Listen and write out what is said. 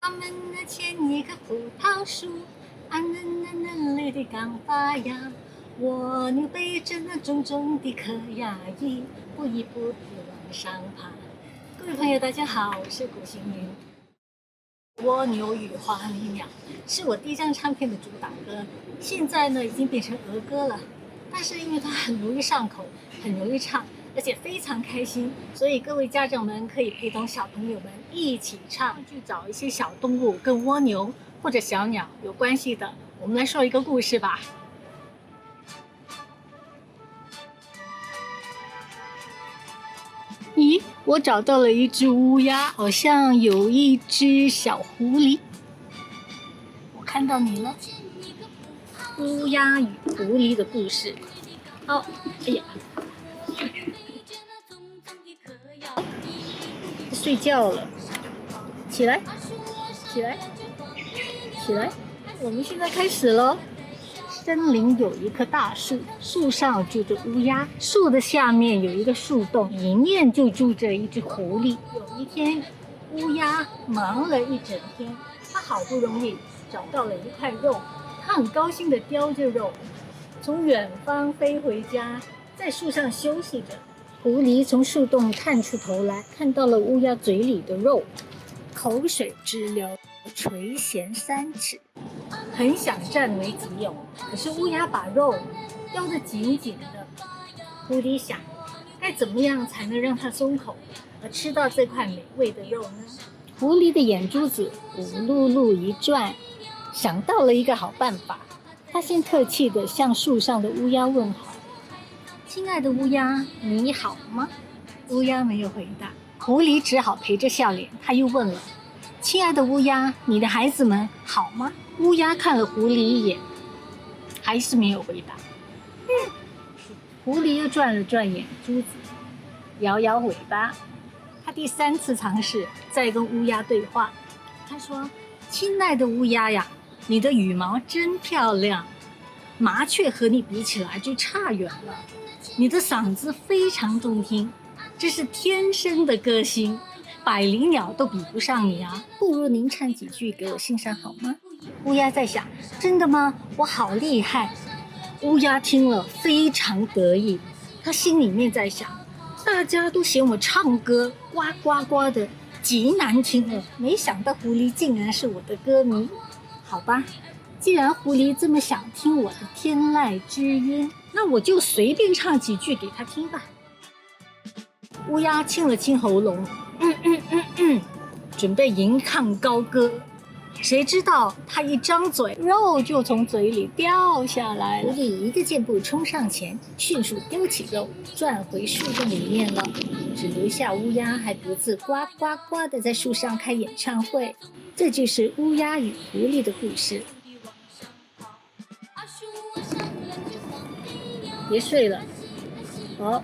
我们的前一棵葡萄树，嫩嫩嫩绿的刚发芽。蜗牛背着那重重的壳呀，一步一步地往上爬。各位朋友，大家好，我是古行云。蜗牛与花蜜鸟是我第一张唱片的主打歌，现在呢已经变成儿歌了。但是因为它很容易上口，很容易唱，而且非常开心，所以各位家长们可以陪同小朋友们一起唱，去找一些小动物跟蜗牛或者小鸟有关系的。我们来说一个故事吧。咦，我找到了一只乌鸦，好像有一只小狐狸。我看到你了。乌鸦与狐狸的故事。哦，哎呀，睡觉了，起来，起来，起来！我们现在开始咯。森林有一棵大树，树上住着乌鸦，树的下面有一个树洞，里面就住着一只狐狸。有一天，乌鸦忙了一整天，它好不容易找到了一块肉，它很高兴地叼着肉，从远方飞回家，在树上休息着。狐狸从树洞探出头来，看到了乌鸦嘴里的肉，口水直流，垂涎3尺。很想占为己有，可是乌鸦把肉叼得紧紧的。狐狸想，该怎么样才能让它松口，而吃到这块美味的肉呢？狐狸的眼珠子咕噜噜一转，想到了一个好办法。他先客气地向树上的乌鸦问好：“亲爱的乌鸦，你好吗？”乌鸦没有回答，狐狸只好陪着笑脸。他又问了：“亲爱的乌鸦，你的孩子们好吗？”乌鸦看了狐狸一眼，还是没有回答。狐狸又转了转眼珠子，摇摇尾巴。他第3次尝试再跟乌鸦对话。他说：“亲爱的乌鸦呀，你的羽毛真漂亮，麻雀和你比起来就差远了。你的嗓子非常动听，这是天生的歌星，百灵鸟都比不上你啊！不如您唱几句给我欣赏好吗？”乌鸦在想，真的吗？我好厉害。乌鸦听了非常得意，他心里面在想，大家都嫌我唱歌呱呱呱的极难听了，没想到狐狸竟然是我的歌迷。好吧，既然狐狸这么想听我的天籁之音，那我就随便唱几句给他听吧。乌鸦清了清喉咙，准备吟唱高歌。谁知道他一张嘴，肉就从嘴里掉下来了。狐狸一个箭步冲上前，迅速叼起肉，转回树洞里面了，只留下乌鸦还独自呱呱呱地在树上开演唱会。这就是乌鸦与狐狸的故事。别睡了，好。